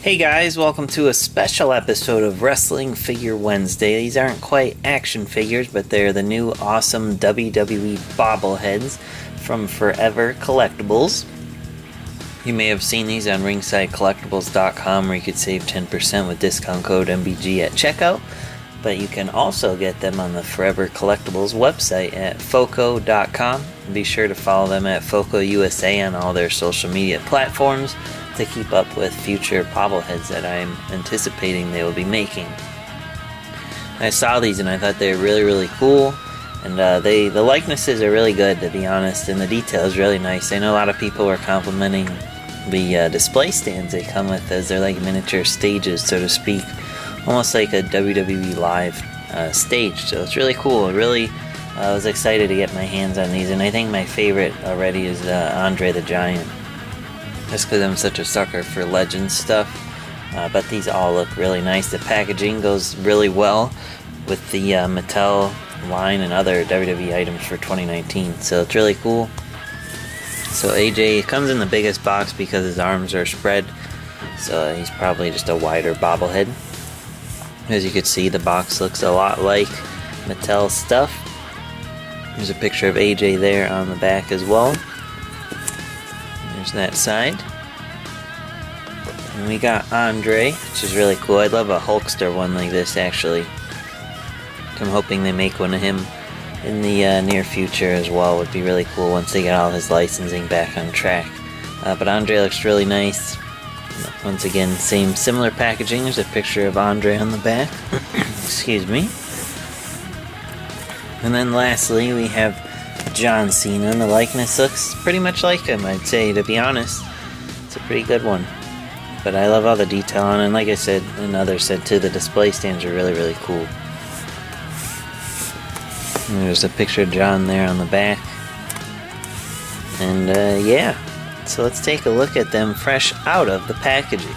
Hey guys, welcome to a special episode of Wrestling Figure Wednesday. These aren't quite action figures, but they're the new awesome WWE Bobbleheads from Forever Collectibles. You may have seen these on ringsidecollectibles.com, where you could save 10% with discount code MBG at checkout. But you can also get them on the Forever Collectibles website at FOCO.com. Be sure to follow them at FOCO USA on all their social media platforms to keep up with future bobbleheads that I'm anticipating they will be making. I saw these and I thought they were really cool, and the likenesses are really good, to be honest, and the detail is really nice. I know a lot of people are complimenting the display stands they come with, as they're like miniature stages, so to speak, almost like a WWE live stage. So it's really cool. I was excited to get my hands on these, and I think my favorite already is Andre the Giant. Just because I'm such a sucker for Legends stuff. But these all look really nice. The packaging goes really well with the Mattel line and other WWE items for 2019. So it's really cool. So AJ comes in the biggest box because his arms are spread. So he's probably just a wider bobblehead. As you can see, the box looks a lot like Mattel stuff. There's a picture of AJ there on the back as well. There's that side. And we got Andre, which is really cool. I'd love a Hulkster one like this, actually. I'm hoping they make one of him in the near future as well. Would be really cool once they get all his licensing back on track. But Andre looks really nice. Once again, similar packaging. There's a picture of Andre on the back. Excuse me. And then lastly, we have John Cena, and the likeness looks pretty much like him, I'd say, to be honest. It's a pretty good one. But I love all the detail on it, and like I said, and others said too, the display stands are really cool. And there's a picture of John there on the back. And yeah, so let's take a look at them fresh out of the packaging.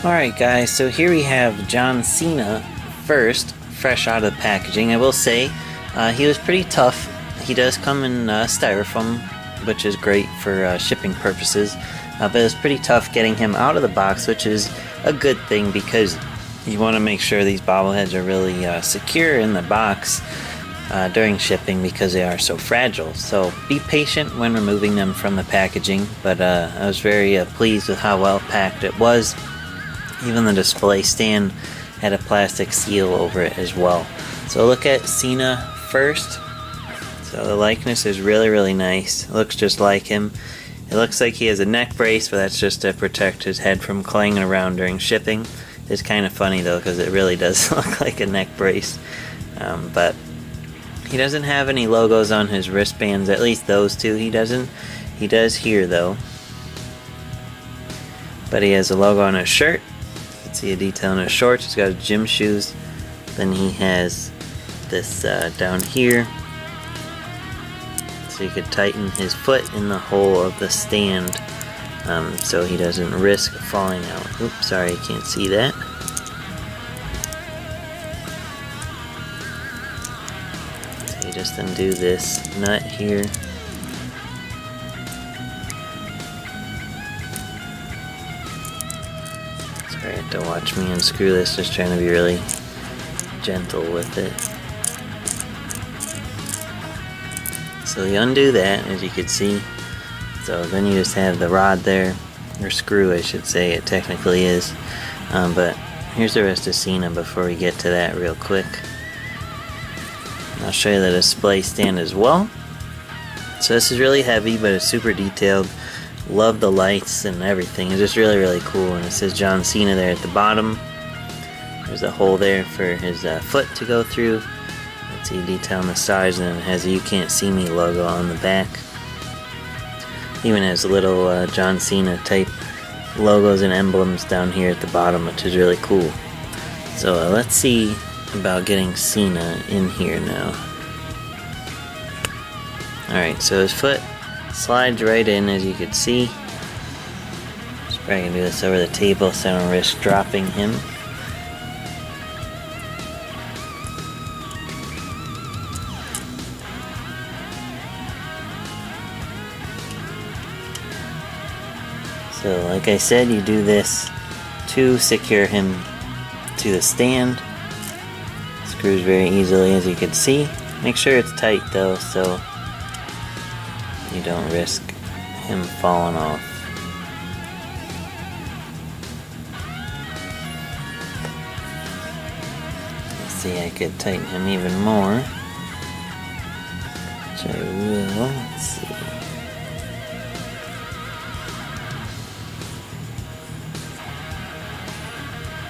Alright guys, so here we have John Cena first, fresh out of the packaging. I will say, he was pretty tough. He does come in styrofoam, which is great for shipping purposes. But it was pretty tough getting him out of the box, which is a good thing because you want to make sure these bobbleheads are really secure in the box during shipping because they are so fragile. So be patient when removing them from the packaging. But I was very pleased with how well packed it was. Even the display stand had a plastic seal over it as well. So look at Cena first. So the likeness is really nice. It looks just like him. It looks like he has a neck brace, but that's just to protect his head from clanging around during shipping. It's kind of funny though, because it really does look like a neck brace. But he doesn't have any logos on his wristbands, at least those two he doesn't. He does here though. But he has a logo on his shirt. You can see a detail on his shorts. He's got his gym shoes. Then he has this down here, so you could tighten his foot in the hole of the stand, so he doesn't risk falling out. Oops, sorry, you can't see that. So you just undo this nut here. Sorry, you have to watch me unscrew this, just trying to be really gentle with it. So you undo that, as you can see. So then you just have the rod there, or screw I should say it technically is. But here's the rest of Cena before we get to that real quick. I'll show you the display stand as well. So this is really heavy, but it's super detailed. Love the lights and everything. It's just really cool. And it says John Cena there at the bottom. There's a hole there for his foot to go through. Let's see detail on the sides, and then it has a "You Can't See Me" logo on the back. Even has little John Cena type logos and emblems down here at the bottom, which is really cool. So let's see about getting Cena in here now. Alright, so his foot slides right in, as you can see. Just probably gonna do this over the table so I don't risk dropping him. So like I said, you do this to secure him to the stand. Screws very easily, as you can see. Make sure it's tight though, so you don't risk him falling off. Let's see, I could tighten him even more, which I will. Let's see.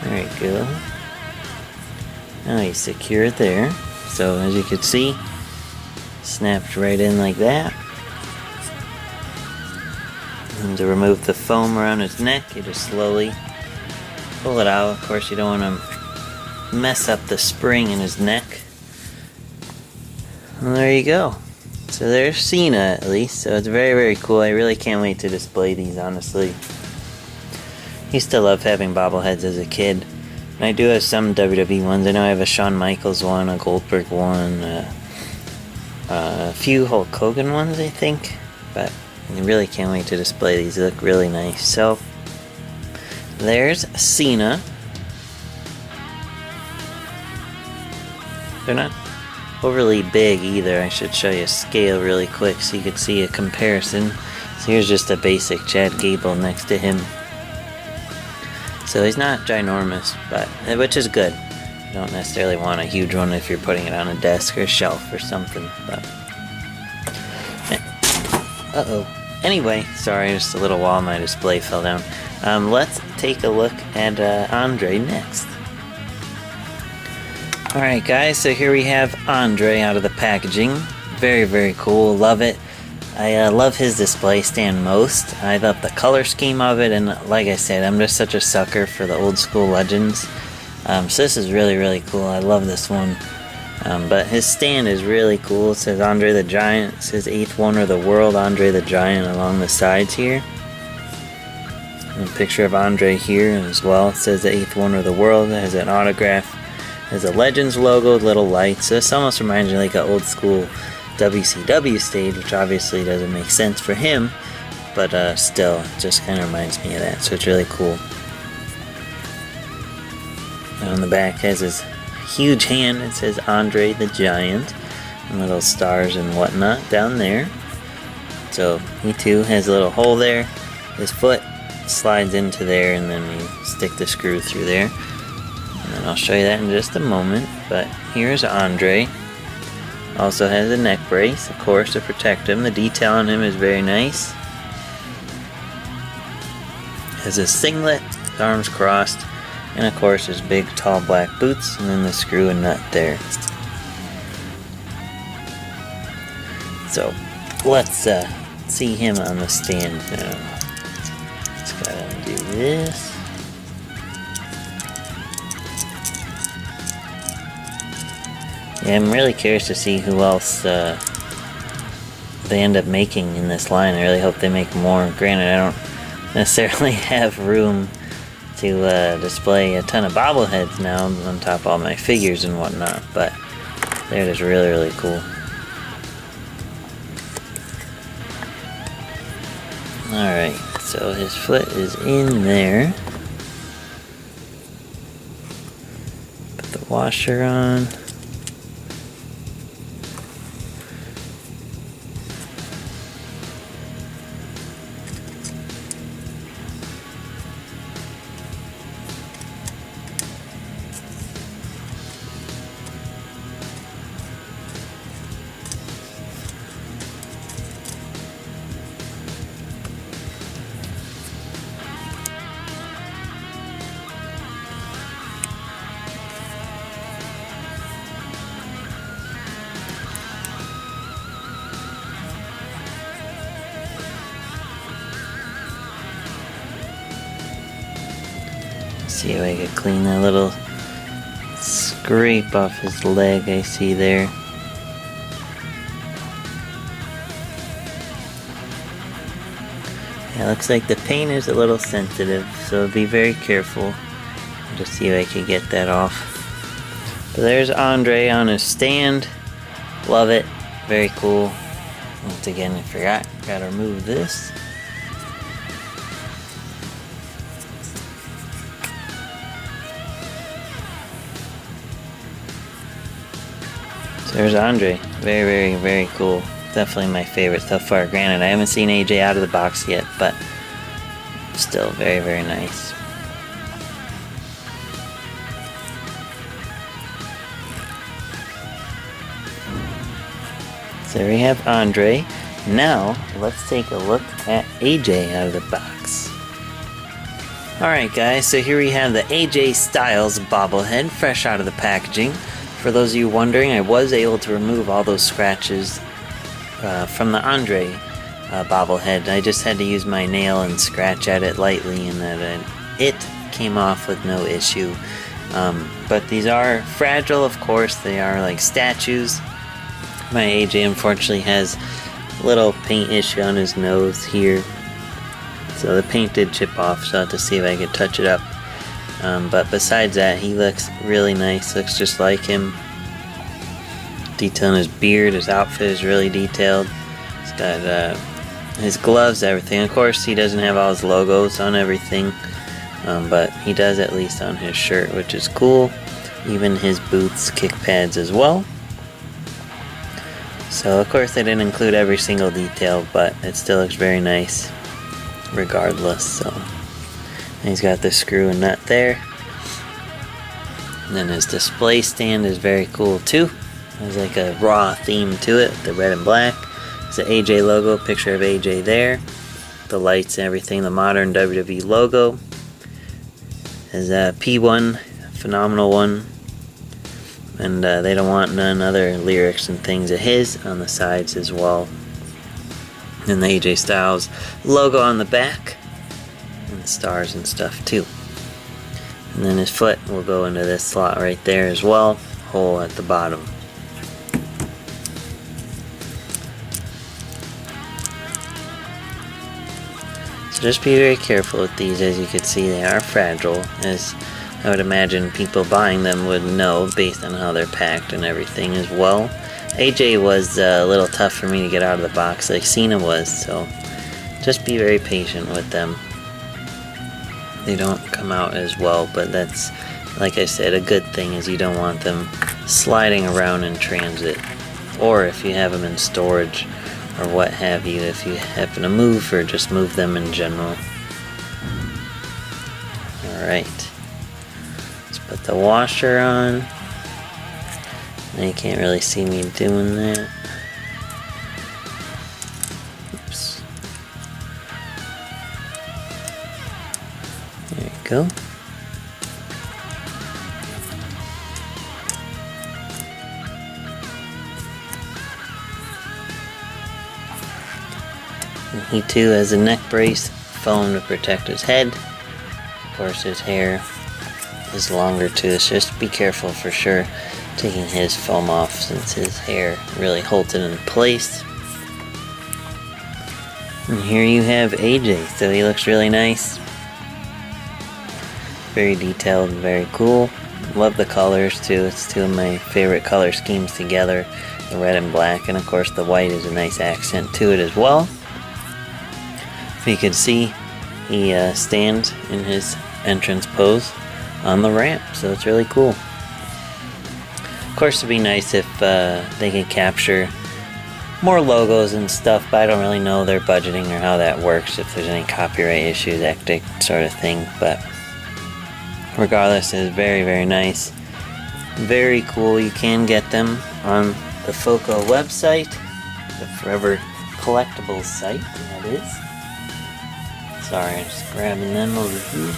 There you go. Now you secure it there. So as you can see, snapped right in like that. And to remove the foam around his neck, you just slowly pull it out. Of course, you don't want to mess up the spring in his neck. And there you go. So there's Cena, at least. So it's very, very cool. I really can't wait to display these, honestly. Used to love having bobbleheads as a kid. And I do have some WWE ones. I know I have a Shawn Michaels one, a Goldberg one, a few Hulk Hogan ones, I think. But I really can't wait to display these. They look really nice. So there's Cena. They're not overly big either. I should show you a scale really quick so you can see a comparison. So here's just a basic Chad Gable next to him. So he's not ginormous, but which is good. You don't necessarily want a huge one if you're putting it on a desk or a shelf or something. But anyway, sorry, just a little while my display fell down. Let's take a look at Andre next. Alright guys, so here we have Andre out of the packaging. Very, very cool, love it. I love his display stand most. I love the color scheme of it, and like I said, I'm just such a sucker for the old school legends. So this is really, really cool. I love this one. But his stand is really cool. It says Andre the Giant. It says 8th Wonder of the World, Andre the Giant along the sides here. And a picture of Andre here as well. It says the 8th Wonder of the World. It has an autograph. It has a Legends logo, little lights. So this almost reminds me like an old school WCW stage, which obviously doesn't make sense for him, but still, it just kind of reminds me of that, so it's really cool. And on the back has his huge hand. It says Andre the Giant, and little stars and whatnot down there. So he too has a little hole there. His foot slides into there, and then you stick the screw through there. And then I'll show you that in just a moment, but here's Andre. Also has a neck brace, of course, to protect him. The detail on him is very nice. Has a singlet, his arms crossed, and of course his big tall black boots, and then the screw and nut there. So let's see him on the stand now. Just gotta undo this. Yeah, I'm really curious to see who else they end up making in this line. I really hope they make more. Granted, I don't necessarily have room to display a ton of bobbleheads now on top of all my figures and whatnot, but they're just really, really cool. Alright, so his foot is in there. Put the washer on. See if I can clean that little scrape off his leg I see there. Yeah, looks like the paint is a little sensitive, so be very careful. Just see if I can get that off. But there's Andre on his stand. Love it. Very cool. Once again, I forgot. Gotta remove this. So there's Andre. Very, very, very cool. Definitely my favorite so far. Granted, I haven't seen AJ out of the box yet, but still very, very nice. So there we have Andre. Now, let's take a look at AJ out of the box. Alright guys, so here we have the AJ Styles bobblehead, fresh out of the packaging. For those of you wondering, I was able to remove all those scratches from the Andre bobblehead. I just had to use my nail and scratch at it lightly, and that it came off with no issue. But these are fragile, of course. They are like statues. My AJ unfortunately has a little paint issue on his nose here, so the paint did chip off, so I have to see if I can touch it up. But besides that, he looks really nice. Looks just like him. Detail in his beard, his outfit is really detailed. He's got his gloves, everything. Of course, he doesn't have all his logos on everything, but he does at least on his shirt, which is cool. Even his boots, kick pads as well. So of course, they didn't include every single detail, but it still looks very nice regardless. So and he's got the screw and nut there. And then his display stand is very cool too. There's like a Raw theme to it, the red and black. It's the AJ logo, picture of AJ there. The lights and everything, the modern WWE logo. There's a P1, phenomenal one. And they don't want none other lyrics and things of his on the sides as well. And the AJ Styles logo on the back. And the stars and stuff too. And then his foot will go into this slot right there as well. Hole at the bottom. So just be very careful with these. As you can see, they are fragile, as I would imagine people buying them would know based on how they're packed and everything as well. AJ was a little tough for me to get out of the box like Cena was, so just be very patient with them. They don't come out as well, but that's, like I said, a good thing is you don't want them sliding around in transit, or if you have them in storage or what have you, if you happen to move, or just move them in general. Alright. Put the washer on. Now you can't really see me doing that. Oops. There you go. And he too has a neck brace, foam to protect his head. Of course, his hair is longer too, so just be careful for sure taking his foam off, since his hair really holds it in place. And here you have AJ, so he looks really nice, very detailed and very cool. Love the colors too. It's two of my favorite color schemes together, the red and black, and of course the white is a nice accent to it as well. If you can see, he stands in his entrance pose on the ramp, so it's really cool. Of course, it'd be nice if they could capture more logos and stuff, but I don't really know their budgeting or how that works, if there's any copyright issues, that sort of thing. But regardless, it's very, very nice, very cool. You can get them on the FOCO website, the Forever Collectibles site, that is. Sorry, I'm just grabbing them over here.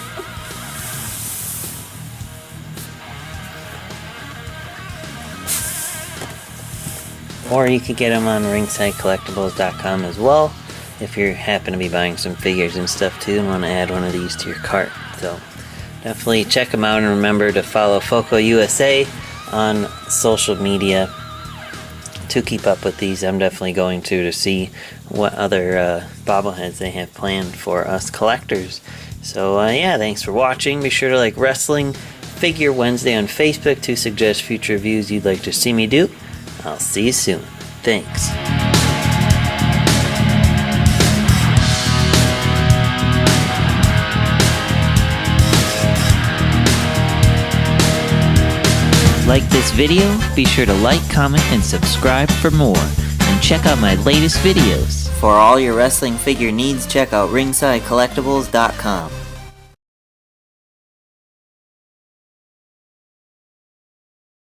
Or you could get them on ringsidecollectibles.com as well, if you happen to be buying some figures and stuff too and want to add one of these to your cart. So definitely check them out, and remember to follow FOCO USA on social media to keep up with these. I'm definitely going to see what other bobbleheads they have planned for us collectors. So yeah, thanks for watching. Be sure to like Wrestling Figure Wednesday on Facebook to suggest future reviews you'd like to see me do. I'll see you soon. Thanks. like this video? Be sure to like, comment, and subscribe for more. And check out my latest videos. For all your wrestling figure needs, check out ringsidecollectibles.com.